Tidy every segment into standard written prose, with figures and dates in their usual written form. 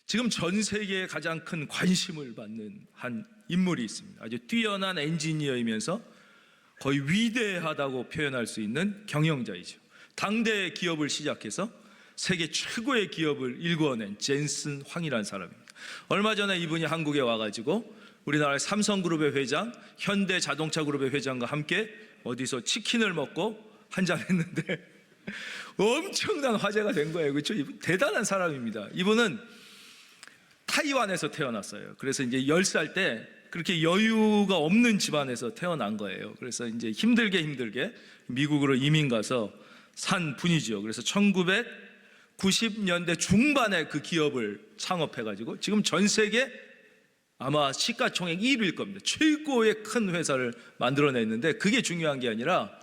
지금 전 세계에 가장 큰 관심을 받는 한 인물이 있습니다. 아주 뛰어난 엔지니어이면서 거의 위대하다고 표현할 수 있는 경영자이죠. 당대 기업을 시작해서 세계 최고의 기업을 일궈낸 젠슨 황이라는 사람입니다. 얼마 전에 이분이 한국에 와가지고 우리나라의 삼성그룹의 회장, 현대자동차그룹의 회장과 함께 어디서 치킨을 먹고 한잔 했는데 엄청난 화제가 된 거예요. 그렇죠? 이분 대단한 사람입니다. 이분은 타이완에서 태어났어요. 그래서 이제 10살 때 그렇게 여유가 없는 집안에서 태어난 거예요. 그래서 이제 힘들게 미국으로 이민 가서 산 분이죠. 그래서 1990년대 중반에 그 기업을 창업해가지고 지금 전 세계 아마 시가총액 1위일 겁니다. 최고의 큰 회사를 만들어냈는데 그게 중요한 게 아니라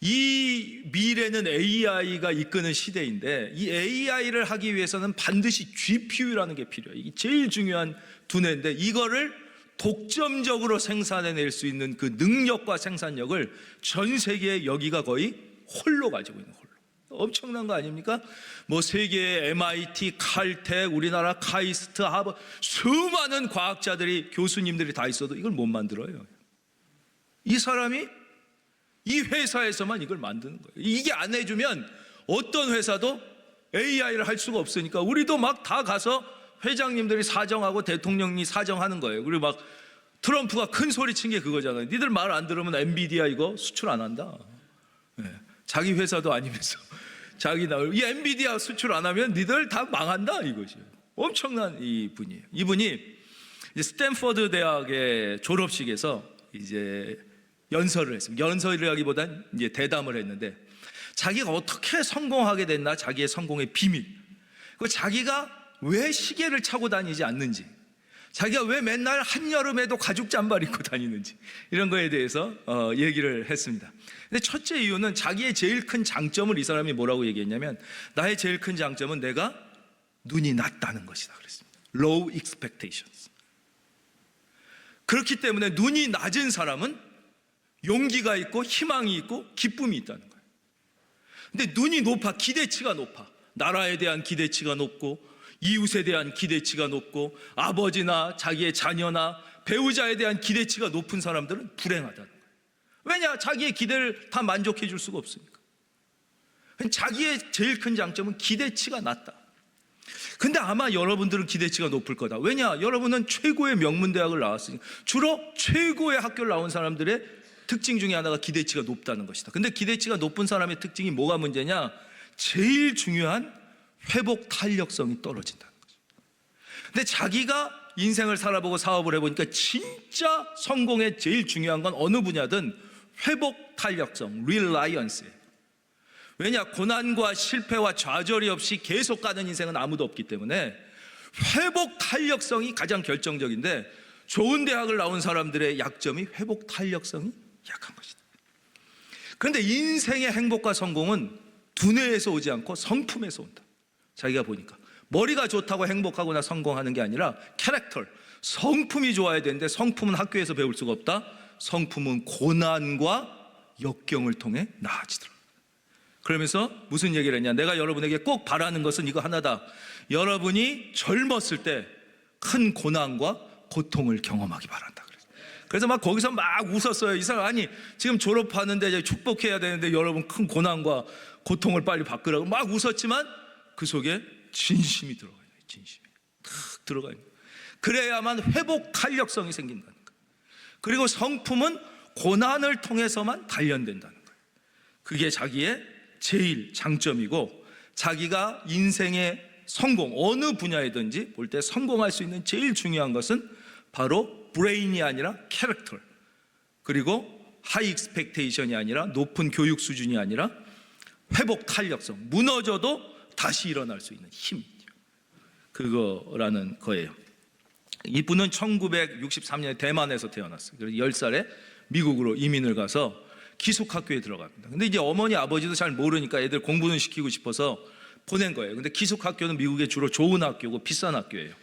이 미래는 AI가 이끄는 시대인데 이 AI를 하기 위해서는 반드시 GPU라는 게 필요해요. 이게 제일 중요한 두뇌인데 이거를 독점적으로 생산해낼 수 있는 그 능력과 생산력을 전 세계에 여기가 거의 홀로 가지고 있는 홀로. 엄청난 거 아닙니까? 뭐 세계의 MIT, 칼텍, 우리나라 카이스트, 하버드 수많은 과학자들이 교수님들이 다 있어도 이걸 못 만들어요. 이 사람이 이 회사에서만 이걸 만드는 거예요. 이게 안 해주면 어떤 회사도 AI를 할 수가 없으니까 우리도 막 다 가서 회장님들이 사정하고 대통령이 사정하는 거예요. 그리고 막 트럼프가 큰 소리 친 게 그거잖아요. 니들 말 안 들으면 엔비디아 이거 수출 안 한다. 네. 자기 회사도 아니면서 이 엔비디아 수출 안 하면 니들 다 망한다 이것이에요. 엄청난 이 분이에요. 이분이 이제 스탠퍼드 대학의 졸업식에서 이제 연설을 했습니다. 연설이라기보단 이제 대담을 했는데 자기가 어떻게 성공하게 됐나, 자기의 성공의 비밀, 그 자기가 왜 시계를 차고 다니지 않는지, 자기가 왜 맨날 한여름에도 가죽 잠바를 입고 다니는지 이런 거에 대해서 얘기를 했습니다. 근데 첫째 이유는 자기의 제일 큰 장점을 이 사람이 뭐라고 얘기했냐면 나의 제일 큰 장점은 내가 눈이 낮다는 것이다 그랬습니다. Low expectations. 그렇기 때문에 눈이 낮은 사람은 용기가 있고 희망이 있고 기쁨이 있다는 거예요. 근데 눈이 높아, 기대치가 높아. 나라에 대한 기대치가 높고 이웃에 대한 기대치가 높고 아버지나 자기의 자녀나 배우자에 대한 기대치가 높은 사람들은 불행하다는 거예요. 왜냐? 자기의 기대를 다 만족해 줄 수가 없으니까. 자기의 제일 큰 장점은 기대치가 낮다. 근데 아마 여러분들은 기대치가 높을 거다. 왜냐? 여러분은 최고의 명문대학을 나왔으니까. 주로 최고의 학교를 나온 사람들의 특징 중에 하나가 기대치가 높다는 것이다. 근데 기대치가 높은 사람의 특징이 뭐가 문제냐? 제일 중요한 회복 탄력성이 떨어진다는 거죠. 근데 자기가 인생을 살아보고 사업을 해보니까 진짜 성공의 제일 중요한 건 어느 분야든 회복 탄력성, reliance예요. 왜냐? 고난과 실패와 좌절이 없이 계속 가는 인생은 아무도 없기 때문에 회복 탄력성이 가장 결정적인데 좋은 대학을 나온 사람들의 약점이 회복 탄력성이 약한 것이다. 그런데 인생의 행복과 성공은 두뇌에서 오지 않고 성품에서 온다. 자기가 보니까 머리가 좋다고 행복하거나 성공하는 게 아니라 캐릭터, 성품이 좋아야 되는데 성품은 학교에서 배울 수가 없다. 성품은 고난과 역경을 통해 나아지더라. 그러면서 무슨 얘기를 했냐? 내가 여러분에게 꼭 바라는 것은 이거 하나다. 여러분이 젊었을 때 큰 고난과 고통을 경험하기 바란다. 그래서 막 거기서 막 웃었어요. 이 사람 아니 지금 졸업하는데 이제 축복해야 되는데 여러분 큰 고난과 고통을 빨리 바꾸라고 막 웃었지만 그 속에 진심이 들어가 있어요. 진심이 탁 들어가 있는. 그래야만 회복 탄력성이 생긴다는 거예요. 그리고 성품은 고난을 통해서만 단련된다는 거예요. 그게 자기의 제일 장점이고 자기가 인생의 성공 어느 분야이든지 볼 때 성공할 수 있는 제일 중요한 것은 바로 브레인이 아니라 캐릭터, 그리고 하이 익스펙테이션이 아니라 높은 교육 수준이 아니라 회복 탄력성, 무너져도 다시 일어날 수 있는 힘, 그거라는 거예요. 이분은 1963년에 대만에서 태어났어요. 그래서 10살에 미국으로 이민을 가서 기숙학교에 들어갑니다. 근데 이제 어머니 아버지도 잘 모르니까 애들 공부는 시키고 싶어서 보낸 거예요. 근데 기숙학교는 미국의 주로 좋은 학교고 비싼 학교예요.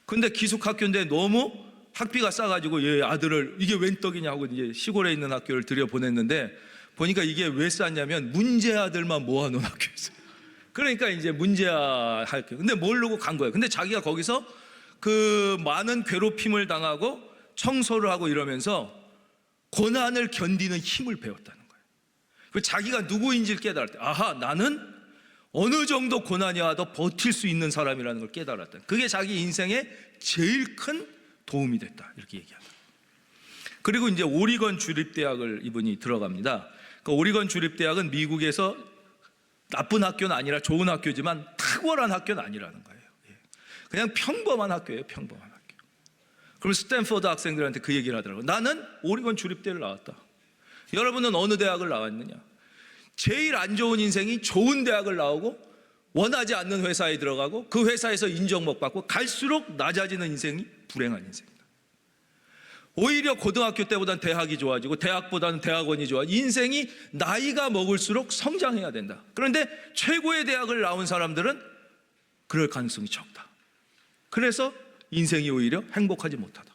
근데 기숙학교인데 너무 학비가 싸가지고 얘 아들을 이게 웬 떡이냐 하고 이제 시골에 있는 학교를 들여보냈는데 보니까 이게 왜 쌌냐면 문제 아들만 모아놓은 학교였어요. 그러니까 이제 문제야 할 거예요. 근데 모르고 간 거예요. 근데 자기가 거기서 그 많은 괴롭힘을 당하고 청소를 하고 이러면서 고난을 견디는 힘을 배웠다는 거예요. 그 자기가 누구인지를 깨달을 때, 아하, 나는 어느 정도 고난이 와도 버틸 수 있는 사람이라는 걸 깨달았다. 그게 자기 인생의 제일 큰 도움이 됐다. 이렇게 얘기한다. 그리고 이제 오리건 주립대학을 이분이 들어갑니다. 그 오리건 주립대학은 미국에서 나쁜 학교는 아니라 좋은 학교지만 탁월한 학교는 아니라는 거예요. 그냥 평범한 학교예요. 평범한 학교. 그럼 스탠포드 학생들한테 그 얘기를 하더라고요. 나는 오리건 주립대를 나왔다. 여러분은 어느 대학을 나왔느냐? 제일 안 좋은 인생이 좋은 대학을 나오고 원하지 않는 회사에 들어가고 그 회사에서 인정 못 받고 갈수록 낮아지는 인생이 불행한 인생이다. 오히려 고등학교 때보다는 대학이 좋아지고 대학보다는 대학원이 좋아지고 인생이 나이가 먹을수록 성장해야 된다. 그런데 최고의 대학을 나온 사람들은 그럴 가능성이 적다. 그래서 인생이 오히려 행복하지 못하다.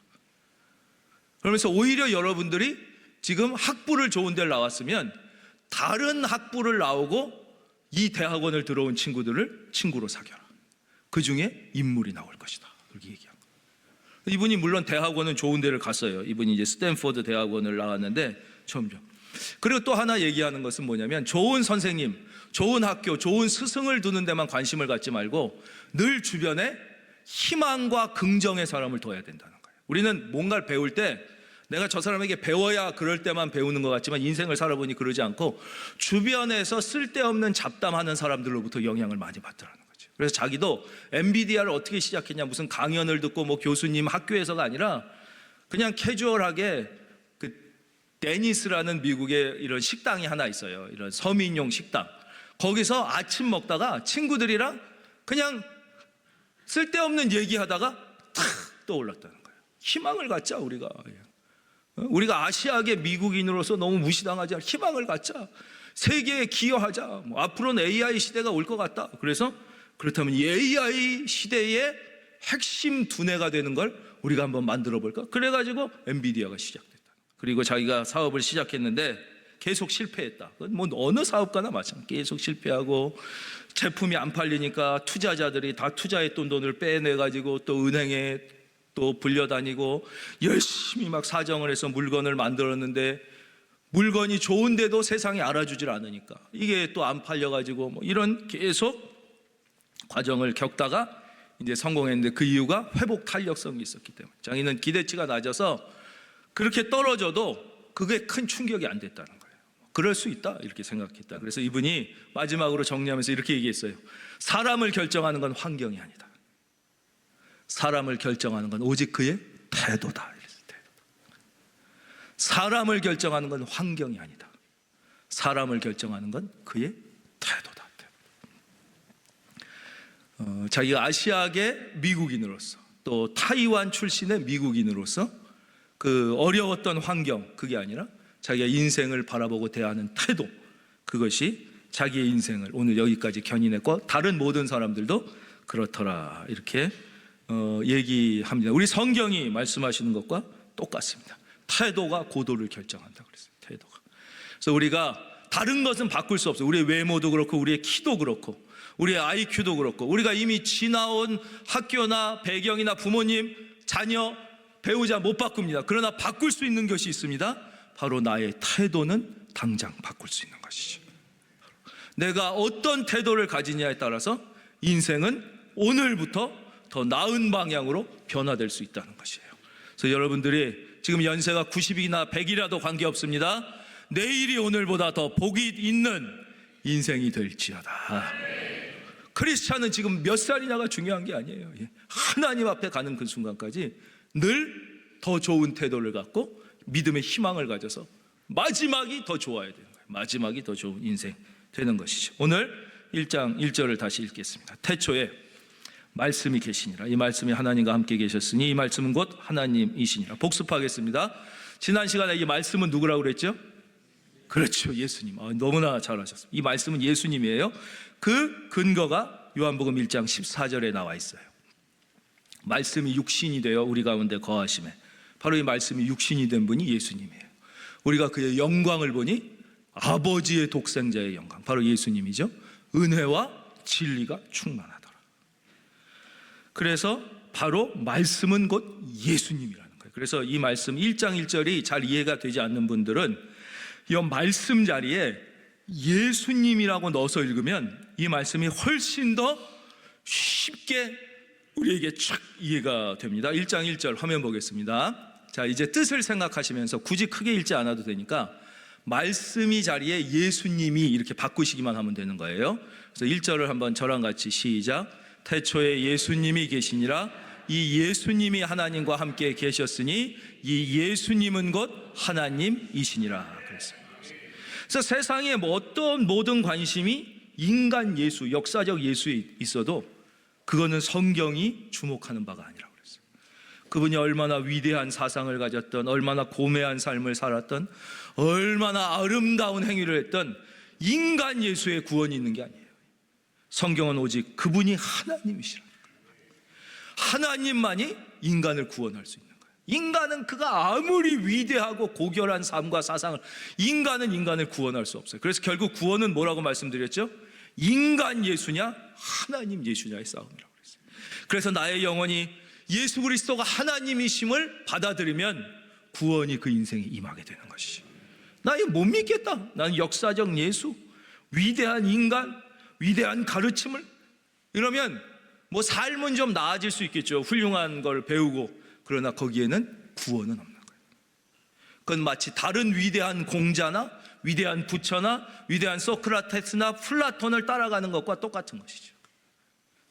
그러면서 오히려 여러분들이 지금 학부를 좋은 데를 나왔으면 다른 학부를 나오고 이 대학원을 들어온 친구들을 친구로 사귀어라. 그 중에 인물이 나올 것이다. 그렇게 얘기한 거예요. 이분이 물론 대학원은 좋은 데를 갔어요. 이분이 이제 스탠포드 대학원을 나왔는데 점점. 그리고 또 하나 얘기하는 것은 뭐냐면 좋은 선생님, 좋은 학교, 좋은 스승을 두는 데만 관심을 갖지 말고 늘 주변에 희망과 긍정의 사람을 둬야 된다는 거예요. 우리는 뭔가를 배울 때 내가 저 사람에게 배워야 그럴 때만 배우는 것 같지만 인생을 살아보니 그러지 않고 주변에서 쓸데없는 잡담하는 사람들로부터 영향을 많이 받더라는 거죠. 그래서 자기도 엔비디아를 어떻게 시작했냐, 무슨 강연을 듣고 뭐 교수님 학교에서가 아니라 그냥 캐주얼하게 그 데니스라는 미국의 이런 식당이 하나 있어요. 이런 서민용 식당. 거기서 아침 먹다가 친구들이랑 그냥 쓸데없는 얘기하다가 탁 떠올랐다는 거예요. 희망을 갖자 우리가. 우리가 아시아계 미국인으로서 너무 무시당하지 않아. 희망을 갖자. 세계에 기여하자. 뭐 앞으로는 AI 시대가 올 것 같다. 그래서 그렇다면 이 AI 시대의 핵심 두뇌가 되는 걸 우리가 한번 만들어 볼까? 그래가지고 엔비디아가 시작됐다. 그리고 자기가 사업을 시작했는데 계속 실패했다. 뭐 어느 사업가나 마찬가지. 계속 실패하고 제품이 안 팔리니까 투자자들이 다 투자했던 돈을 빼내가지고 또 은행에 또 불려다니고 열심히 막 사정을 해서 물건을 만들었는데 물건이 좋은데도 세상이 알아주질 않으니까 이게 또 안 팔려가지고 뭐 이런 계속 과정을 겪다가 이제 성공했는데 그 이유가 회복 탄력성이 있었기 때문에 자기는 기대치가 낮아서 그렇게 떨어져도 그게 큰 충격이 안 됐다는 거예요. 그럴 수 있다 이렇게 생각했다. 그래서 이분이 마지막으로 정리하면서 이렇게 얘기했어요. 사람을 결정하는 건 환경이 아니다. 사람을 결정하는 건 오직 그의 태도다. 사람을 결정하는 건 환경이 아니다. 사람을 결정하는 건 그의 태도다. 자기가 아시아계 미국인으로서 또 타이완 출신의 미국인으로서 그 어려웠던 환경 그게 아니라 자기가 인생을 바라보고 대하는 태도 그것이 자기의 인생을 오늘 여기까지 견인했고 다른 모든 사람들도 그렇더라 이렇게 얘기합니다. 우리 성경이 말씀하시는 것과 똑같습니다. 태도가 고도를 결정한다 그랬어요. 태도가. 그래서 우리가 다른 것은 바꿀 수 없어요. 우리의 외모도 그렇고 우리의 키도 그렇고 우리의 IQ도 그렇고 우리가 이미 지나온 학교나 배경이나 부모님, 자녀, 배우자 못 바꿉니다. 그러나 바꿀 수 있는 것이 있습니다. 바로 나의 태도는 당장 바꿀 수 있는 것이죠. 내가 어떤 태도를 가지냐에 따라서 인생은 오늘부터 더 나은 방향으로 변화될 수 있다는 것이에요. 그래서 여러분들이 지금 연세가 90이나 100이라도 관계없습니다. 내일이 오늘보다 더 복이 있는 인생이 될지어다. 크리스찬은 지금 몇 살이냐가 중요한 게 아니에요. 하나님 앞에 가는 그 순간까지 늘 더 좋은 태도를 갖고 믿음의 희망을 가져서 마지막이 더 좋아야 되는 거예요. 마지막이 더 좋은 인생 되는 것이죠. 오늘 1장 1절을 다시 읽겠습니다. 태초에 말씀이 계시니라. 이 말씀이 하나님과 함께 계셨으니 이 말씀은 곧 하나님이시니라. 복습하겠습니다. 지난 시간에 이 말씀은 누구라고 그랬죠? 그렇죠, 예수님. 너무나 잘하셨습니다. 이 말씀은 예수님이에요. 그 근거가 요한복음 1장 14절에 나와 있어요. 말씀이 육신이 되어 우리 가운데 거하심에 바로 이 말씀이 육신이 된 분이 예수님이에요. 우리가 그의 영광을 보니 아버지의 독생자의 영광 바로 예수님이죠. 은혜와 진리가 충만하더라. 그래서 바로 말씀은 곧 예수님이라는 거예요. 그래서 이 말씀 1장 1절이 잘 이해가 되지 않는 분들은 이 말씀 자리에 예수님이라고 넣어서 읽으면 이 말씀이 훨씬 더 쉽게 우리에게 착 이해가 됩니다. 1장 1절 화면 보겠습니다. 자, 이제 뜻을 생각하시면서 굳이 크게 읽지 않아도 되니까 말씀이 자리에 예수님이 이렇게 바꾸시기만 하면 되는 거예요. 그래서 1절을 한번 저랑 같이 시작. 태초에 예수님이 계시니라. 이 예수님이 하나님과 함께 계셨으니 이 예수님은 곧 하나님이시니라 그랬습니다. 그래서 세상에 뭐 어떤 모든 관심이 인간 예수, 역사적 예수에 있어도 그거는 성경이 주목하는 바가 아니라고 그랬어요. 그분이 얼마나 위대한 사상을 가졌던, 얼마나 고매한 삶을 살았던, 얼마나 아름다운 행위를 했던 인간 예수의 구원이 있는 게 아니에요. 성경은 오직 그분이 하나님이시라는 거예요. 하나님만이 인간을 구원할 수 있는 거예요. 인간은 그가 아무리 위대하고 고결한 삶과 사상을, 인간은 인간을 구원할 수 없어요. 그래서 결국 구원은 뭐라고 말씀드렸죠? 인간 예수냐 하나님 예수냐의 싸움이라고 그랬어요. 그래서 나의 영혼이 예수 그리스도가 하나님이심을 받아들이면 구원이 그 인생에 임하게 되는 것이지. 나 이거 못 믿겠다. 나는 역사적 예수, 위대한 인간, 위대한 가르침을, 이러면 뭐 삶은 좀 나아질 수 있겠죠. 훌륭한 걸 배우고. 그러나 거기에는 구원은 없는 거예요. 그건 마치 다른 위대한 공자나 위대한 부처나 위대한 소크라테스나 플라톤을 따라가는 것과 똑같은 것이죠.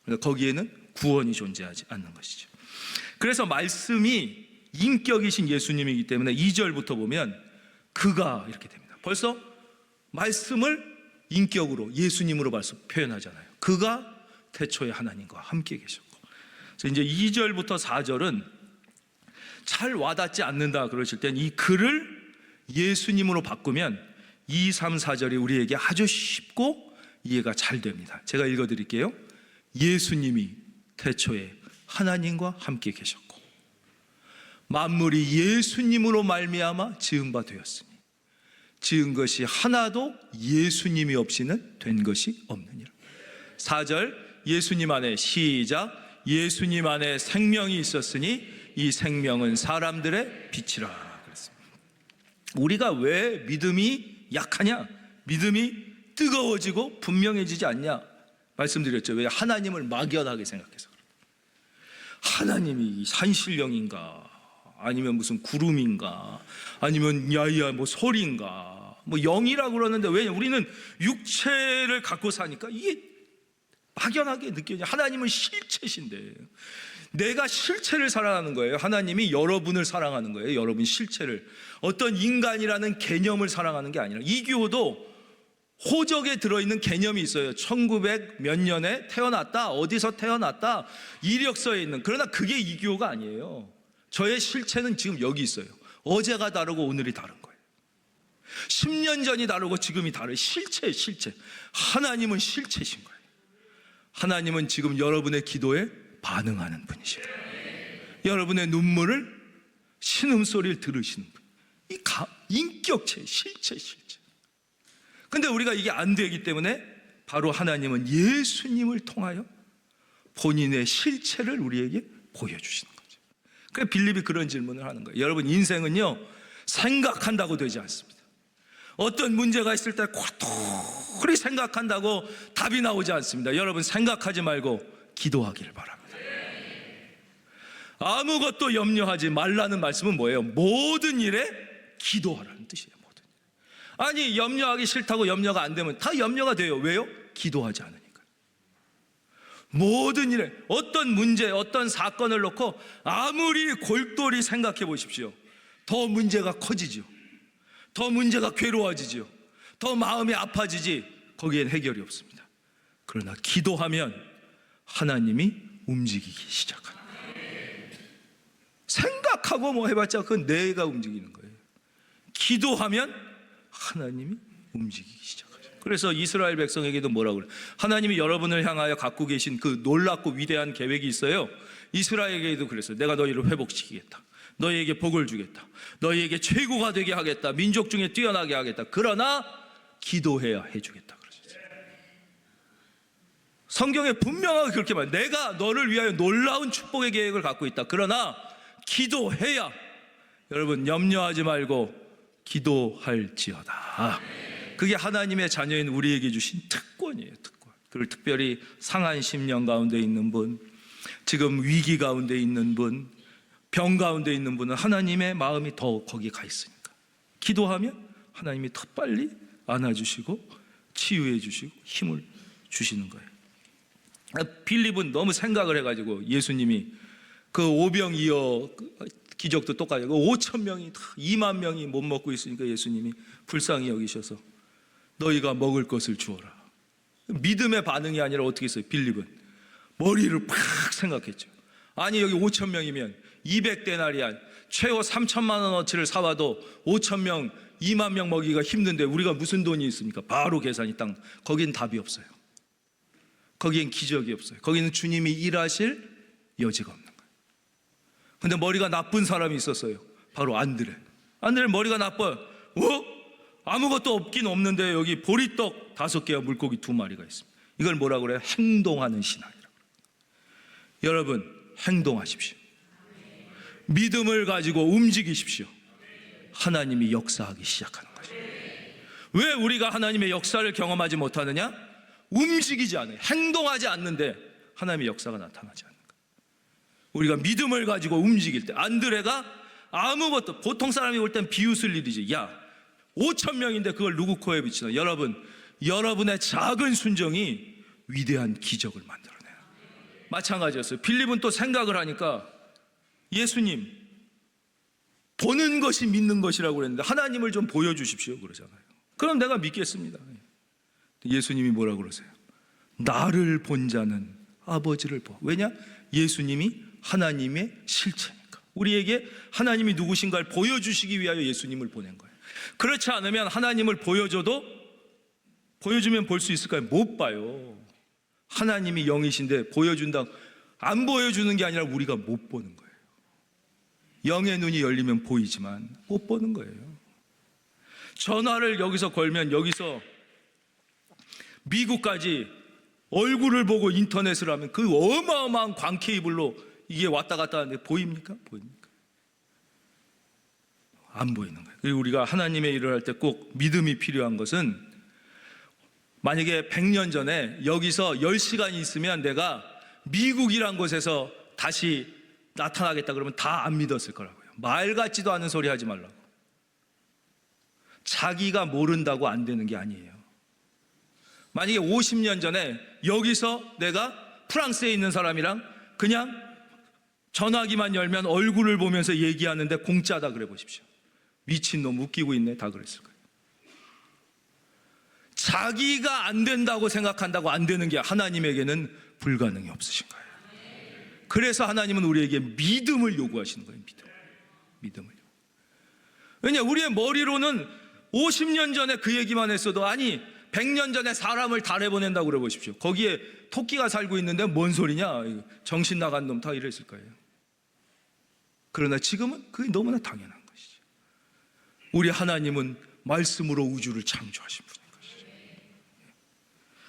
그러니까 거기에는 구원이 존재하지 않는 것이죠. 그래서 말씀이 인격이신 예수님이기 때문에 2절부터 보면 그가 이렇게 됩니다. 벌써 말씀을 인격으로 예수님으로 벌써 표현하잖아요. 그가 태초에 하나님과 함께 계셨고. 그래서 이제 2절부터 4절은 잘 와닿지 않는다 그러실 땐 이 그를 예수님으로 바꾸면 2, 3, 4절이 우리에게 아주 쉽고 이해가 잘 됩니다. 제가 읽어드릴게요. 예수님이 태초에 하나님과 함께 계셨고 만물이 예수님으로 말미암아 지은 바 되었으니 지은 것이 하나도 예수님이 없이는 된 것이 없느니라. 4절 예수님 안에 시작. 예수님 안에 생명이 있었으니 이 생명은 사람들의 빛이라 그랬습니다. 우리가 왜 믿음이 약하냐? 믿음이 뜨거워지고 분명해지지 않냐? 말씀드렸죠. 왜? 하나님을 막연하게 생각해서. 하나님이 산신령인가? 아니면 무슨 구름인가? 아니면 야야 뭐 소리인가? 뭐 영이라고 그러는데 왜? 우리는 육체를 갖고 사니까 이게 막연하게 느껴져요. 하나님은 실체신데 내가 실체를 사랑하는 거예요. 하나님이 여러분을 사랑하는 거예요. 여러분 실체를. 어떤 인간이라는 개념을 사랑하는 게 아니라. 이교도 호적에 들어있는 개념이 있어요. 1900 몇 년에 태어났다, 어디서 태어났다, 이력서에 있는. 그러나 그게 이교가 아니에요. 저의 실체는 지금 여기 있어요. 어제가 다르고 오늘이 다른 거예요. 10년 전이 다르고 지금이 다른 실체예요. 실체. 하나님은 실체신 거예요. 하나님은 지금 여러분의 기도에 반응하는 분이시고 여러분의 눈물을, 신음소리를 들으시는 분. 이 인격체, 실체. 근데 우리가 이게 안 되기 때문에 바로 하나님은 예수님을 통하여 본인의 실체를 우리에게 보여주시는 거죠. 그래서 빌립이 그런 질문을 하는 거예요. 여러분 인생은요 생각한다고 되지 않습니다. 어떤 문제가 있을 때 고토리 생각한다고 답이 나오지 않습니다. 여러분 생각하지 말고 기도하기를 바랍니다. 아무것도 염려하지 말라는 말씀은 뭐예요? 모든 일에 기도하라는 뜻이에요. 모든 일. 아니 염려하기 싫다고 염려가 안 되면 다 염려가 돼요. 왜요? 기도하지 않으니까. 모든 일에 어떤 문제, 어떤 사건을 놓고 아무리 골똘히 생각해 보십시오. 더 문제가 커지죠. 더 문제가 괴로워지죠. 더 마음이 아파지지 거기엔 해결이 없습니다. 그러나 기도하면 하나님이 움직이기 시작합니다. 생각하고 뭐 해봤자 그건 내가 움직이는 거예요. 기도하면 하나님이 움직이기 시작하죠. 그래서 이스라엘 백성에게도 뭐라고 그래요? 하나님이 여러분을 향하여 갖고 계신 그 놀랍고 위대한 계획이 있어요. 이스라엘에게도 그랬어요. 내가 너희를 회복시키겠다. 너희에게 복을 주겠다. 너희에게 최고가 되게 하겠다. 민족 중에 뛰어나게 하겠다. 그러나 기도해야 해주겠다 그러셨어요. 성경에 분명하게 그렇게 말해요. 내가 너를 위하여 놀라운 축복의 계획을 갖고 있다. 그러나 기도해야, 여러분 염려하지 말고 기도할지어다. 그게 하나님의 자녀인 우리에게 주신 특권이에요. 특권. 그걸 특별히 상한 심령 가운데 있는 분, 지금 위기 가운데 있는 분, 병 가운데 있는 분은 하나님의 마음이 더 거기 가 있으니까 기도하면 하나님이 더 빨리 안아주시고 치유해 주시고 힘을 주시는 거예요. 빌립은 너무 생각을 해가지고 예수님이 그 오병이어 기적도 똑같아요. 5천 명이 2만 명이 못 먹고 있으니까 예수님이 불쌍히 여기셔서 너희가 먹을 것을 주어라. 믿음의 반응이 아니라 어떻게 했어요? 빌립은 머리를 팍 생각했죠. 아니 여기 5천 명이면 200데나리안 최고 3천만 원어치를 사와도 5천 명 2만 명 먹이기가 힘든데 우리가 무슨 돈이 있습니까? 바로 계산이 딱. 거긴 답이 없어요. 거기엔 기적이 없어요. 거기는 주님이 일하실 여지가 없는 거예요. 근데 머리가 나쁜 사람이 있었어요. 바로 안드레. 안드레 머리가 나빠요. 아무것도 없긴 없는데 여기 보리떡 5개와 물고기 2마리가 있습니다. 이걸 뭐라고 그래요? 행동하는 신앙이라고. 여러분 행동하십시오. 믿음을 가지고 움직이십시오. 하나님이 역사하기 시작하는 거죠. 왜 우리가 하나님의 역사를 경험하지 못하느냐? 움직이지 않아요. 행동하지 않는데 하나님의 역사가 나타나지 않는 거예요. 우리가 믿음을 가지고 움직일 때, 안드레가 아무것도, 보통 사람이 올 땐 비웃을 일이지. 야 5천 명인데 그걸 누구 코에 비치나. 여러분, 여러분의 작은 순종이 위대한 기적을 만들어내요. 마찬가지였어요. 빌립은 또 생각을 하니까 예수님 보는 것이 믿는 것이라고 그랬는데 하나님을 좀 보여주십시오 그러잖아요. 그럼 내가 믿겠습니다. 예수님이 뭐라고 그러세요? 나를 본 자는 아버지를 보. 왜냐? 예수님이 하나님의 실체니까. 우리에게 하나님이 누구신가를 보여주시기 위하여 예수님을 보낸 거예요. 그렇지 않으면 하나님을 보여주면 볼 수 있을까요? 못 봐요. 하나님이 영이신데 보여준다, 안 보여주는 게 아니라 우리가 못 보는 거예요. 영의 눈이 열리면 보이지만 못 보는 거예요. 전화를 여기서 걸면 여기서 미국까지 얼굴을 보고 인터넷을 하면 그 어마어마한 광케이블로 이게 왔다 갔다 하는데 보입니까? 보입니까? 안 보이는 거예요. 그리고 우리가 하나님의 일을 할 때 꼭 믿음이 필요한 것은, 만약에 100년 전에 여기서 10시간이 있으면 내가 미국이란 곳에서 다시 나타나겠다 그러면 다 안 믿었을 거라고요. 말 같지도 않은 소리 하지 말라고. 자기가 모른다고 안 되는 게 아니에요. 만약에 50년 전에 여기서 내가 프랑스에 있는 사람이랑 그냥 전화기만 열면 얼굴을 보면서 얘기하는데 공짜다 그래 보십시오. 미친놈 웃기고 있네 다 그랬을 거예요. 자기가 안 된다고 생각한다고 안 되는 게 하나님에게는 불가능이 없으신 거예요. 그래서 하나님은 우리에게 믿음을 요구하시는 거예요. 믿음을. 왜냐, 우리의 머리로는 50년 전에 그 얘기만 했어도, 아니 100년 전에 사람을 달에 보낸다고 그래 보십시오. 거기에 토끼가 살고 있는데 뭔 소리냐, 정신 나간 놈 다 이랬을 거예요. 그러나 지금은 그게 너무나 당연한 것이죠. 우리 하나님은 말씀으로 우주를 창조하신 분인 것이죠.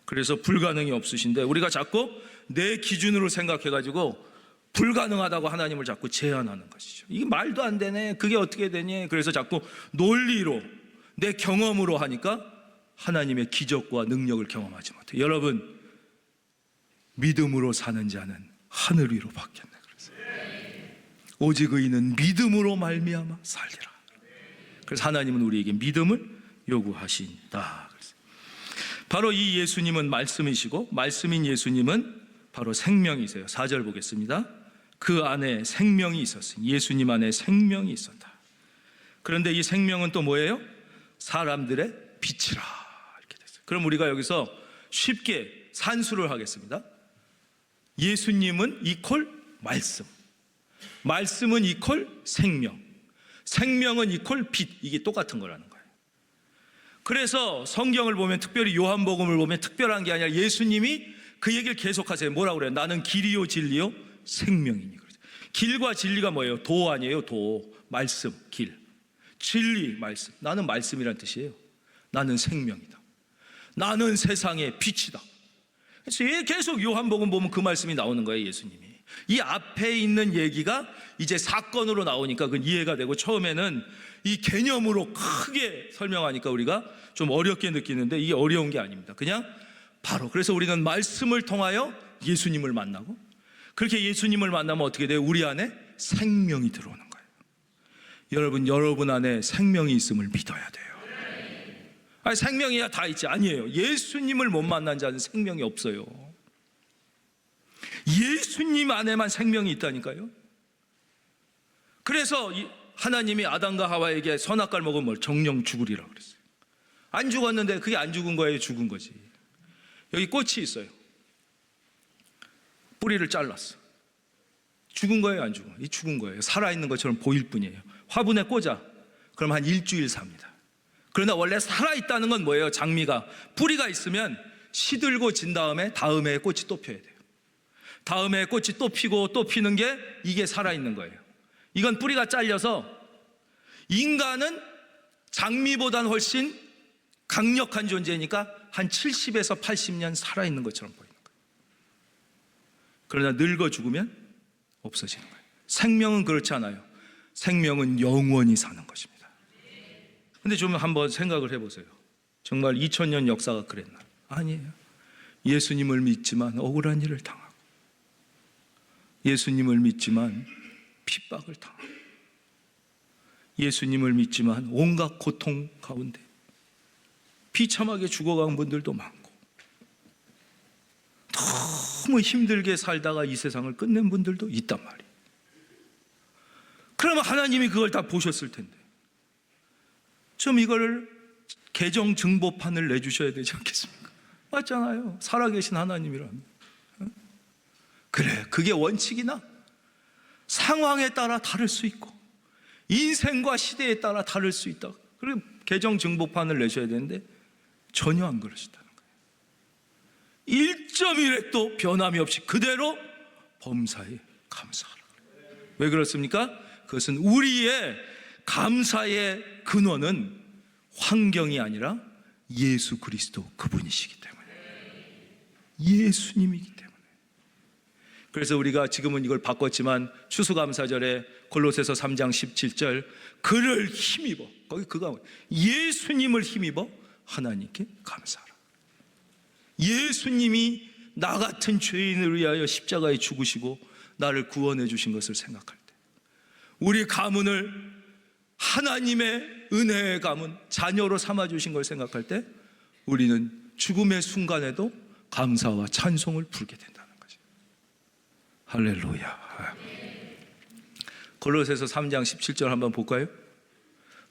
그래서 불가능이 없으신데 우리가 자꾸 내 기준으로 생각해가지고 불가능하다고 하나님을 자꾸 제한하는 것이죠. 이게 말도 안 되네, 그게 어떻게 되니. 그래서 자꾸 논리로, 내 경험으로 하니까 하나님의 기적과 능력을 경험하지 못해요. 여러분, 믿음으로 사는 자는 하늘 위로 받겠네. 오직 의인은 믿음으로 말미암아 살리라. 그래서 하나님은 우리에게 믿음을 요구하신다. 바로 이 예수님은 말씀이시고, 말씀인 예수님은 바로 생명이세요. 4절 보겠습니다. 그 안에 생명이 있었으니, 예수님 안에 생명이 있었다. 그런데 이 생명은 또 뭐예요? 사람들의 빛이라, 이렇게 됐어요. 그럼 우리가 여기서 쉽게 산수를 하겠습니다. 예수님은 이퀄 말씀, 말씀은 이퀄 생명, 생명은 이퀄 빛. 이게 똑같은 거라는 거예요. 그래서 성경을 보면, 특별히 요한복음을 보면 특별한 게 아니라 예수님이 그 얘기를 계속하세요. 뭐라고 그래요? 나는 길이요 진리요 생명이니. 길과 진리가 뭐예요? 도 아니에요? 도. 말씀, 길. 진리, 말씀. 나는 말씀이란 뜻이에요. 나는 생명이다. 나는 세상의 빛이다. 그래서 계속 요한복음 보면 그 말씀이 나오는 거예요. 예수님이 이 앞에 있는 얘기가 이제 사건으로 나오니까 그건 이해가 되고, 처음에는 이 개념으로 크게 설명하니까 우리가 좀 어렵게 느끼는데 이게 어려운 게 아닙니다. 그냥 바로, 그래서 우리는 말씀을 통하여 예수님을 만나고, 그렇게 예수님을 만나면 어떻게 돼요? 우리 안에 생명이 들어오는 거예요. 여러분 안에 생명이 있음을 믿어야 돼요. 아니, 생명이야 다 있지. 아니에요. 예수님을 못 만난 자는 생명이 없어요. 예수님 안에만 생명이 있다니까요. 그래서 하나님이 아담과 하와에게 선악과를 먹으면 뭘 정령 죽으리라 그랬어요. 안 죽었는데 그게 안 죽은 거예요, 죽은 거지. 여기 꽃이 있어요. 뿌리를 잘랐어. 죽은 거예요, 안 죽은 거예요? 이 죽은 거예요. 살아있는 것처럼 보일 뿐이에요. 화분에 꽂아, 그럼 한 일주일 삽니다. 그러나 원래 살아있다는 건 뭐예요? 장미가 뿌리가 있으면 시들고 진 다음에 다음에 꽃이 또 펴야 돼요. 다음에 꽃이 또 피고 또 피는 게 이게 살아있는 거예요. 이건 뿌리가 잘려서, 인간은 장미보다는 훨씬 강력한 존재니까 한 70에서 80년 살아있는 것처럼 보이는 거예요. 그러나 늙어 죽으면 없어지는 거예요. 생명은 그렇지 않아요. 생명은 영원히 사는 것입니다. 근데 좀 한번 생각을 해보세요. 정말 2000년 역사가 그랬나? 아니에요. 예수님을 믿지만 억울한 일을 당하고, 예수님을 믿지만 핍박을 당하고, 예수님을 믿지만 온갖 고통 가운데 비참하게 죽어간 분들도 많고, 너무 힘들게 살다가 이 세상을 끝낸 분들도 있단 말이에요. 그러면 하나님이 그걸 다 보셨을 텐데 좀 이걸 개정 증보판을 내주셔야 되지 않겠습니까? 맞잖아요. 살아계신 하나님이라면. 그래, 그게 원칙이나 상황에 따라 다를 수 있고 인생과 시대에 따라 다를 수 있다. 그리고 개정 증보판을 내셔야 되는데 전혀 안 그러시다는 거예요. 1.1획도 변함이 없이 그대로 범사에 감사하라. 왜 그렇습니까? 그것은 우리의 감사의 근원은 환경이 아니라 예수 그리스도 그분이시기 때문에, 예수님이기 때문에. 그래서 우리가 지금은 이걸 바꿨지만 추수감사절에 골로새서 3장 17절, 그를 힘입어, 거기 그가 예수님을 힘입어 하나님께 감사하라. 예수님이 나 같은 죄인을 위하여 십자가에 죽으시고 나를 구원해 주신 것을 생각할 때, 우리 가문을 하나님의 은혜의 가문, 자녀로 삼아 주신 걸 생각할 때 우리는 죽음의 순간에도 감사와 찬송을 부르게 된다는 거죠. 할렐루야. 골로새서 3장 17절 한번 볼까요?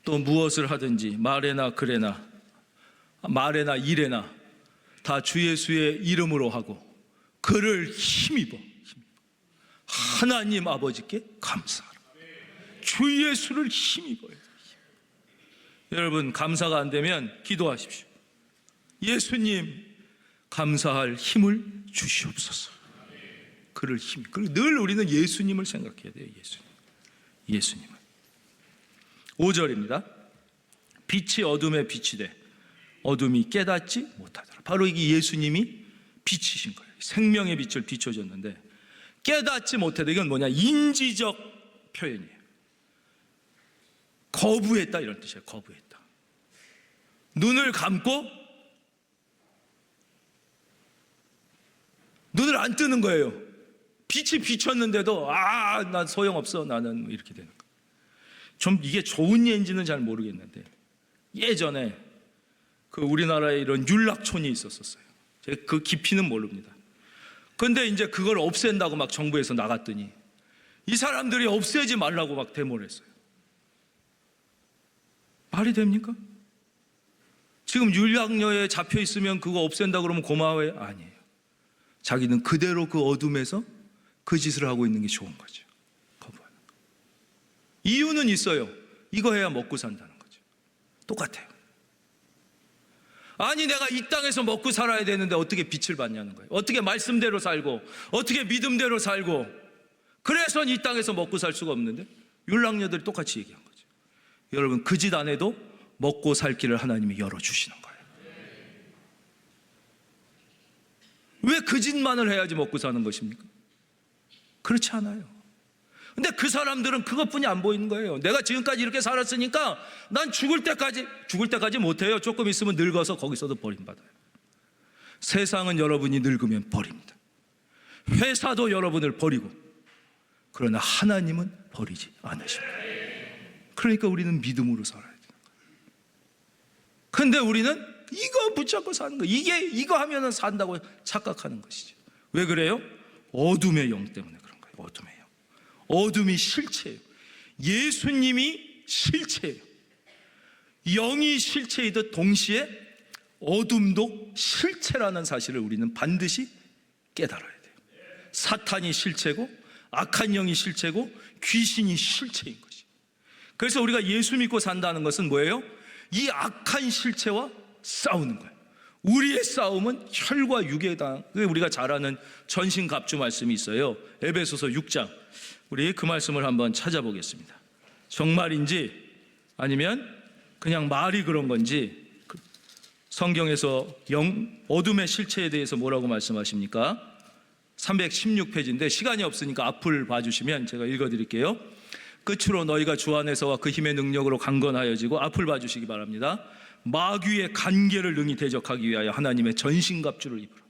또 무엇을 하든지 말에나 글에나 말에나 일에나 다 주 예수의 이름으로 하고 그를 힘입어 하나님 아버지께 감사하라. 주 예수를 힘입어요. 여러분, 감사가 안 되면 기도하십시오. 예수님, 감사할 힘을 주시옵소서. 그를 힘. 그리고 늘 우리는 예수님을 생각해야 돼요. 예수님을. 5절입니다. 빛이 어둠에 빛이 돼 어둠이 깨닫지 못하더라. 바로 이게 예수님이 빛이신 거예요. 생명의 빛을 비춰줬는데 깨닫지 못하다. 이건 뭐냐? 인지적 표현이에요. 거부했다 이런 뜻이에요. 거부했다. 눈을 감고 눈을 안 뜨는 거예요. 빛이 비쳤는데도 난 소용없어, 나는 이렇게 되는 거예요. 좀 이게 좋은 예인지는 잘 모르겠는데 예전에 그 우리나라에 이런 율락촌이 있었어요. 제가 그 깊이는 모릅니다. 근데 이제 그걸 없앤다고 막 정부에서 나갔더니 이 사람들이 없애지 말라고 막 데모를 했어요. 말이 됩니까? 지금 율락녀에 잡혀 있으면 그거 없앤다 그러면 고마워요? 아니에요. 자기는 그대로 그 어둠에서 그 짓을 하고 있는 게 좋은 거죠. 거부하는 거. 이유는 있어요. 이거 해야 먹고 산다는 거죠. 똑같아요. 아니, 내가 이 땅에서 먹고 살아야 되는데 어떻게 빛을 받냐는 거예요. 어떻게 말씀대로 살고 어떻게 믿음대로 살고, 그래서 이 땅에서 먹고 살 수가 없는데 율락녀들이 똑같이 얘기한 거죠. 여러분, 그 짓 안 해도 먹고 살 길을 하나님이 열어주시는 거예요. 왜 거짓말을 해야지 먹고 사는 것입니까? 그렇지 않아요. 근데 그 사람들은 그것뿐이 안 보이는 거예요. 내가 지금까지 이렇게 살았으니까 난 죽을 때까지 못해요. 조금 있으면 늙어서 거기서도 버림받아요. 세상은 여러분이 늙으면 버립니다. 회사도 여러분을 버리고, 그러나 하나님은 버리지 않으십니다. 그러니까 우리는 믿음으로 살아야 돼요. 근데 우리는 이거 붙잡고 사는 거, 이거 하면은 산다고 착각하는 것이죠. 왜 그래요? 어둠의 영 때문에 그런 거예요. 어둠의 영. 어둠이 실체예요. 예수님이 실체예요. 영이 실체이듯 동시에 어둠도 실체라는 사실을 우리는 반드시 깨달아야 돼요. 사탄이 실체고, 악한 영이 실체고, 귀신이 실체인 것이. 그래서 우리가 예수 믿고 산다는 것은 뭐예요? 이 악한 실체와 싸우는 거예요. 우리의 싸움은 혈과 육에다. 우리가 잘 아는 전신갑주 말씀이 있어요. 에베소서 6장. 우리 그 말씀을 한번 찾아보겠습니다. 정말인지 아니면 그냥 말이 그런 건지, 성경에서 어둠의 실체에 대해서 뭐라고 말씀하십니까? 316페이지인데 시간이 없으니까 앞을 봐주시면 제가 읽어드릴게요. 끝으로 너희가 주 안에서와 그 힘의 능력으로 강건하여지고, 앞을 봐주시기 바랍니다. 마귀의 간계를 능히 대적하기 위하여 하나님의 전신갑주를 입으라.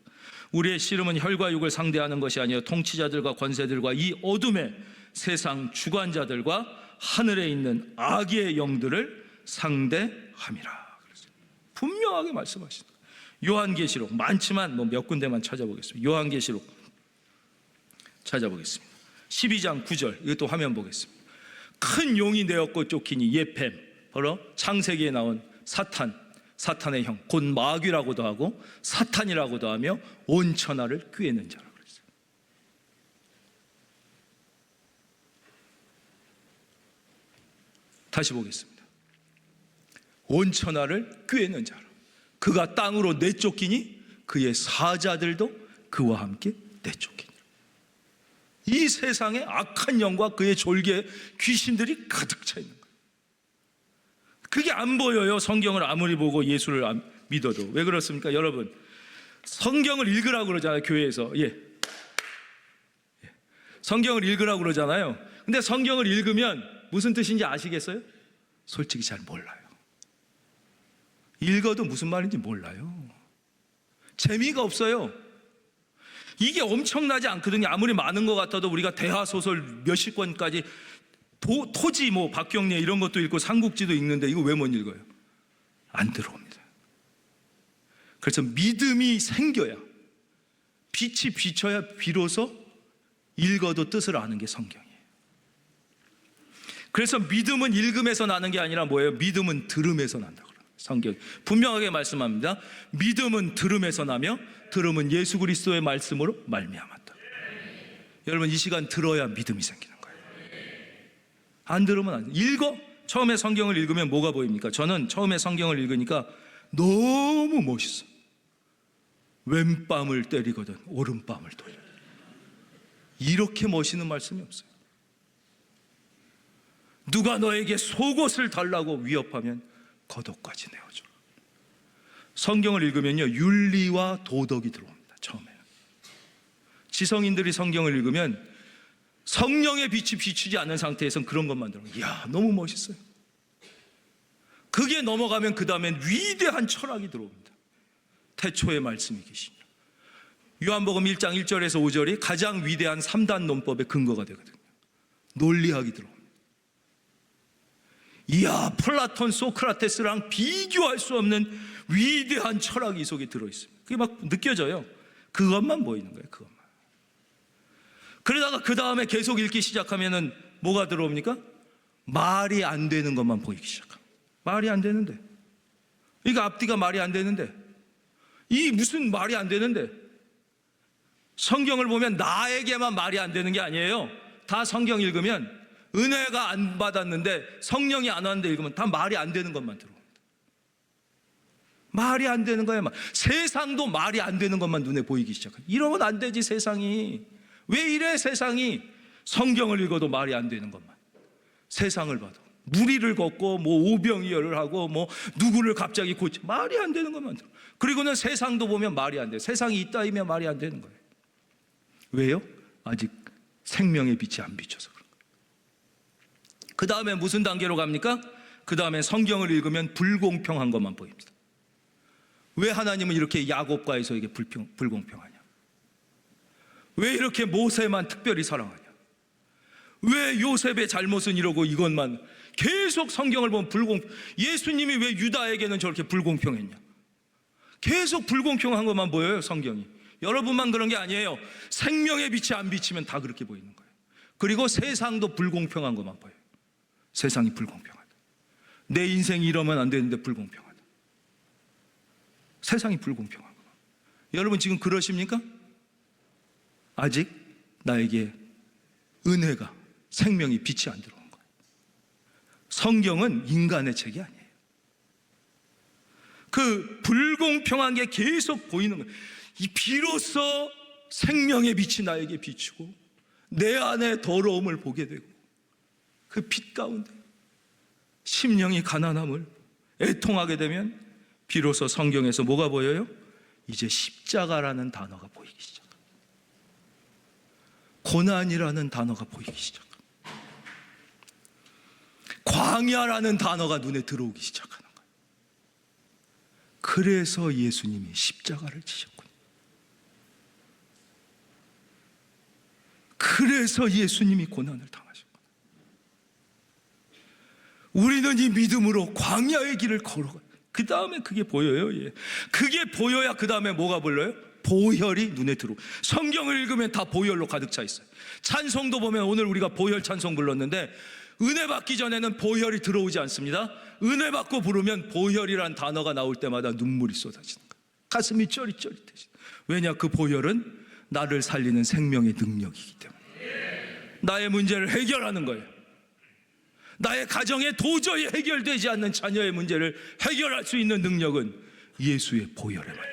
우리의 씨름은 혈과 육을 상대하는 것이 아니요 통치자들과 권세들과 이 어둠의 세상 주관자들과 하늘에 있는 악의 영들을 상대함이라. 분명하게 말씀하시는 거예요. 요한계시록, 많지만 몇 군데만 찾아보겠습니다. 요한계시록 찾아보겠습니다. 12장 9절, 이것도 화면 보겠습니다. 큰 용이 내었고 쫓기니 예뱀, 바로 창세기에 나온 사탄의 형, 곧 마귀라고도 하고 사탄이라고도 하며 온 천하를 꾀는 자라고 그랬어요. 다시 보겠습니다. 온 천하를 꾀는 자라. 그가 땅으로 내쫓기니 그의 사자들도 그와 함께 내쫓기니. 이 세상에 악한 영과 그의 졸개 귀신들이 가득 차 있는 거예요. 그게 안 보여요. 성경을 아무리 보고 예수를 믿어도. 왜 그렇습니까? 여러분, 성경을 읽으라고 그러잖아요. 교회에서. 성경을 읽으라고 그러잖아요. 근데 성경을 읽으면 무슨 뜻인지 아시겠어요? 솔직히 잘 몰라요. 읽어도 무슨 말인지 몰라요. 재미가 없어요. 이게 엄청나지 않거든요. 아무리 많은 것 같아도 우리가 대하소설 몇십 권까지 토지, 박경래 이런 것도 읽고 삼국지도 읽는데 이거 왜 못 읽어요? 안 들어옵니다. 그래서 믿음이 생겨야, 빛이 비춰야 비로소 읽어도 뜻을 아는 게 성경이에요. 그래서 믿음은 읽음에서 나는 게 아니라 뭐예요? 믿음은 들음에서 난다고. 성경 분명하게 말씀합니다. 믿음은 들음에서 나며 들음은 예수 그리스도의 말씀으로 말미암았다. 여러분, 이 시간 들어야 믿음이 생기는 거예요. 안 들으면 안 돼요. 읽어. 처음에 성경을 읽으면 뭐가 보입니까? 저는 처음에 성경을 읽으니까 너무 멋있어. 왼뺨을 때리거든 오른뺨을 돌려. 이렇게 멋있는 말씀이 없어요. 누가 너에게 속옷을 달라고 위협하면 겉옷까지 내어줘. 성경을 읽으면요, 윤리와 도덕이 들어옵니다. 처음에는 지성인들이 성경을 읽으면 성령의 빛이 비추지 않는 상태에서는 그런 것만 들어요. 이야, 너무 멋있어요. 그게 넘어가면 그 다음엔 위대한 철학이 들어옵니다. 태초의 말씀이 계시니라. 요한복음 1장 1절에서 5절이 가장 위대한 3단 논법의 근거가 되거든요. 논리학이 들어옵니다. 이야, 플라톤, 소크라테스랑 비교할 수 없는 위대한 철학이 이 속에 들어있습니다. 그게 막 느껴져요. 그것만 보이는 거예요. 그것만. 그러다가 그 다음에 계속 읽기 시작하면은 뭐가 들어옵니까? 말이 안 되는 것만 보이기 시작합니다. 말이 안 되는데, 이거 앞뒤가 말이 안 되는데, 이 무슨 말이 안 되는데, 성경을 보면 나에게만 말이 안 되는 게 아니에요. 다 성경 읽으면 은혜가 안 받았는데, 성령이 안 왔는데 읽으면 다 말이 안 되는 것만 들어옵니다. 말이 안 되는 거야. 세상도 말이 안 되는 것만 눈에 보이기 시작해요. 이러면 안 되지. 세상이 왜 이래? 세상이 성경을 읽어도 말이 안 되는 것만, 세상을 봐도 무리를 걷고 오병이어를 하고 누구를 갑자기 고치, 말이 안 되는 것만 들어. 그리고는 세상도 보면 말이 안 돼요. 세상이 있다이면 말이 안 되는 거예요. 왜요? 아직 생명의 빛이 안 비춰서 그런 거예요. 그 다음에 무슨 단계로 갑니까? 그 다음에 성경을 읽으면 불공평한 것만 보입니다. 왜 하나님은 이렇게 야곱과에서 이게 불공평하냐? 왜 이렇게 모세만 특별히 사랑하냐? 왜 요셉의 잘못은 이러고 이것만 계속 성경을 보면 예수님이 왜 유다에게는 저렇게 불공평했냐? 계속 불공평한 것만 보여요, 성경이. 여러분만 그런 게 아니에요. 생명의 빛이 안 비치면 다 그렇게 보이는 거예요. 그리고 세상도 불공평한 것만 보여요. 세상이 불공평하다. 내 인생이 이러면 안 되는데 불공평하다. 세상이 불공평한 거. 여러분 지금 그러십니까? 아직 나에게 은혜가, 생명이 빛이 안 들어온 거예요. 성경은 인간의 책이 아니에요. 그 불공평한 게 계속 보이는 거예요. 이 비로소 생명의 빛이 나에게 비추고 내 안에 더러움을 보게 되고 그 빛 가운데 심령이 가난함을 애통하게 되면 비로소 성경에서 뭐가 보여요? 이제 십자가라는 단어가 보이기 시작합니다. 고난이라는 단어가 보이기 시작합니다. 광야라는 단어가 눈에 들어오기 시작하는 거예요. 그래서 예수님이 십자가를 지셨군요. 그래서 예수님이 고난을 당하셨구나. 우리는 이 믿음으로 광야의 길을 걸어가. 그 다음에 그게 보여요. 예. 그게 보여야 그 다음에 뭐가 보여요? 보혈이 눈에 들어오고. 성경을 읽으면 다 보혈로 가득 차 있어요. 찬송도 보면 오늘 우리가 보혈 찬송 불렀는데 은혜 받기 전에는 보혈이 들어오지 않습니다. 은혜 받고 부르면 보혈이란 단어가 나올 때마다 눈물이 쏟아지는 거예요. 가슴이 쩌릿쩌릿해지는 거예요. 왜냐? 그 보혈은 나를 살리는 생명의 능력이기 때문에 나의 문제를 해결하는 거예요. 나의 가정에 도저히 해결되지 않는 자녀의 문제를 해결할 수 있는 능력은 예수의 보혈에만 있어요.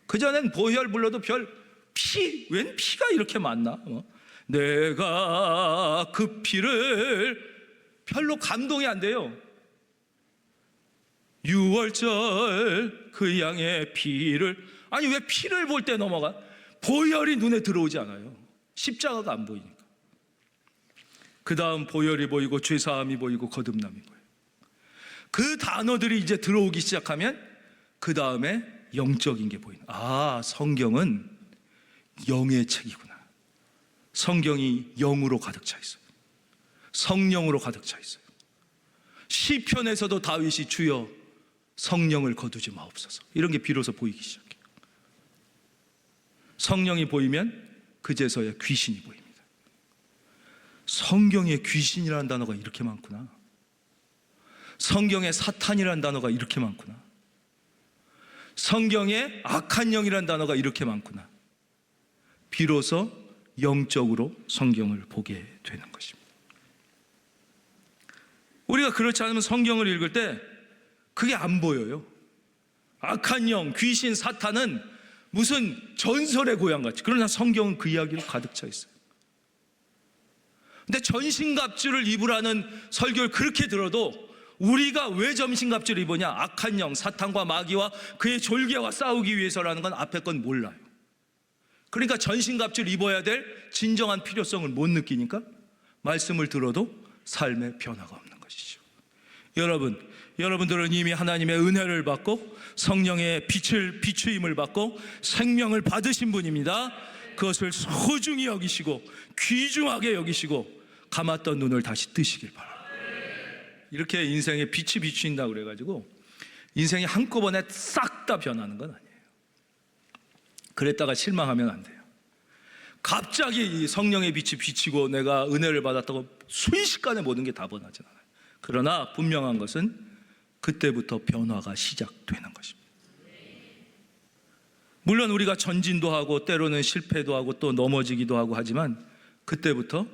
그전엔 보혈 불러도 웬 피가 이렇게 많나? 내가 그 피를 별로 감동이 안 돼요. 6월절 그 양의 피를, 아니 왜 피를 볼 때 넘어가? 보혈이 눈에 들어오지 않아요. 십자가가 안 보이니까. 그 다음 보혈이 보이고 죄사함이 보이고 거듭남이 보여요. 그 단어들이 이제 들어오기 시작하면 그 다음에 영적인 게 보이는. 아, 성경은 영의 책이구나. 성경이 영으로 가득 차 있어요. 성령으로 가득 차 있어요. 시편에서도 다윗이 주여 성령을 거두지 마옵소서, 이런 게 비로소 보이기 시작해요. 성령이 보이면 그제서야 귀신이 보입니다. 성경에 귀신이라는 단어가 이렇게 많구나. 성경에 사탄이라는 단어가 이렇게 많구나. 성경에 악한 영이라는 단어가 이렇게 많구나. 비로소 영적으로 성경을 보게 되는 것입니다. 우리가 그렇지 않으면 성경을 읽을 때 그게 안 보여요. 악한 영, 귀신, 사탄은 무슨 전설의 고향같이. 그러나 성경은 그 이야기로 가득 차 있어요. 근데 전신갑주를 입으라는 설교를 그렇게 들어도 우리가 왜 전신갑주를 입으냐? 악한 영, 사탄과 마귀와 그의 졸개와 싸우기 위해서라는 건 앞에 건 몰라요. 그러니까 전신갑주를 입어야 될 진정한 필요성을 못 느끼니까 말씀을 들어도 삶에 변화가 없는 것이죠. 여러분들은 이미 하나님의 은혜를 받고 성령의 비추임을 받고 생명을 받으신 분입니다. 그것을 소중히 여기시고 귀중하게 여기시고 감았던 눈을 다시 뜨시길 바랍니다. 이렇게 인생에 빛이 비추인다고 그래가지고 인생이 한꺼번에 싹 다 변하는 건 아니에요. 그랬다가 실망하면 안 돼요. 갑자기 이 성령의 빛이 비치고 내가 은혜를 받았다고 순식간에 모든 게 다 변하진 않아요. 그러나 분명한 것은 그때부터 변화가 시작되는 것입니다. 물론 우리가 전진도 하고 때로는 실패도 하고 또 넘어지기도 하고 하지만 그때부터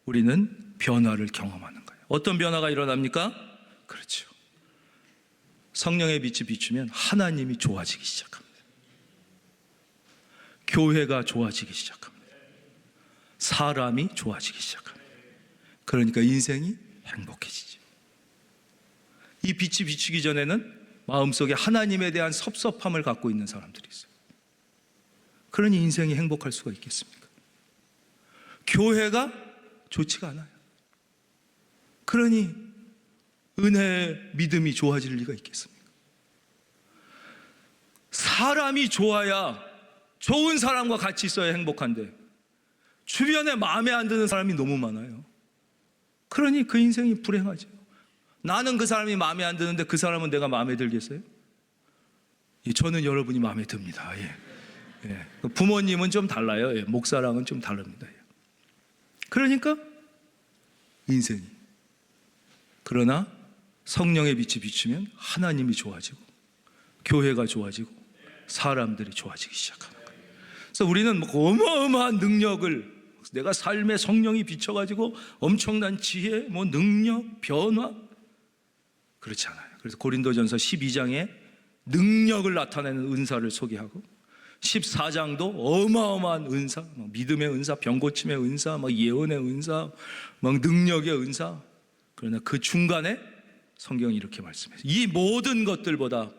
우리는 변화를 경험하는 거예요. 어떤 변화가 일어납니까? 그렇죠. 성령의 빛이 비추면 하나님이 좋아지기 시작합니다. 교회가 좋아지기 시작합니다. 사람이 좋아지기 시작합니다. 그러니까 인생이 행복해지죠. 이 빛이 비추기 전에는 마음속에 하나님에 대한 섭섭함을 갖고 있는 사람들이 있어요. 그러니 인생이 행복할 수가 있겠습니까? 교회가 좋지가 않아요. 그러니 은혜의 믿음이 좋아질 리가 있겠습니까? 사람이 좋아야 좋은 사람과 같이 있어야 행복한데 주변에 마음에 안 드는 사람이 너무 많아요. 그러니 그 인생이 불행하죠. 나는 그 사람이 마음에 안 드는데 그 사람은 내가 마음에 들겠어요? 저는 여러분이 마음에 듭니다. 부모님은 좀 달라요. 목사랑은 좀 다릅니다. 그러니까 인생이, 그러나 성령의 빛이 비추면 하나님이 좋아지고 교회가 좋아지고 사람들이 좋아지기 시작하는 거예요. 그래서 우리는 어마어마한 능력을, 내가 삶의 성령이 비춰가지고 엄청난 지혜, 능력, 변화, 그렇지 않아요. 그래서 고린도전서 12장에 능력을 나타내는 은사를 소개하고 14장도 어마어마한 은사, 믿음의 은사, 병고침의 은사, 예언의 은사, 능력의 은사. 그러나 그 중간에 성경이 이렇게 말씀해요. 이 모든 것들보다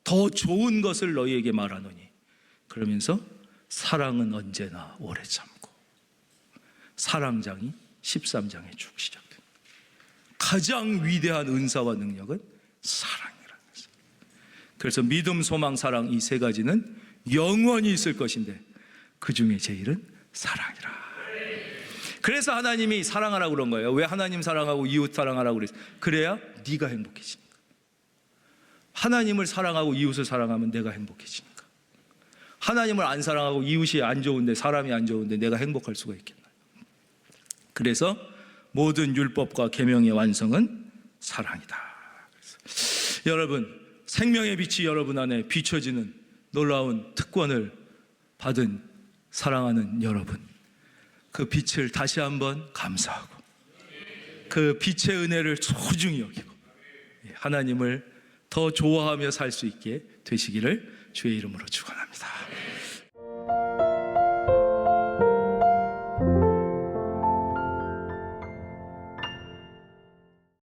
더 좋은 것을 너희에게 말하노니, 그러면서 사랑은 언제나 오래 참고, 사랑장이 13장에 쭉 시작됩니다. 가장 위대한 은사와 능력은 사랑이라는 것이죠. 그래서 믿음, 소망, 사랑, 이 세 가지는 영원히 있을 것인데 그 중에 제일은 사랑이라. 그래서 하나님이 사랑하라고 그런 거예요. 왜 하나님 사랑하고 이웃 사랑하라고 그랬어요? 그래야 네가 행복해지니까. 하나님을 사랑하고 이웃을 사랑하면 내가 행복해지니까. 하나님을 안 사랑하고 이웃이 안 좋은데, 사람이 안 좋은데 내가 행복할 수가 있겠나요? 그래서 모든 율법과 계명의 완성은 사랑이다. 여러분, 생명의 빛이 여러분 안에 비춰지는 놀라운 특권을 받은 사랑하는 여러분, 그 빛을 다시 한번 감사하고 그 빛의 은혜를 소중히 여기고 하나님을 더 좋아하며 살 수 있게 되시기를 주의 이름으로 축원합니다.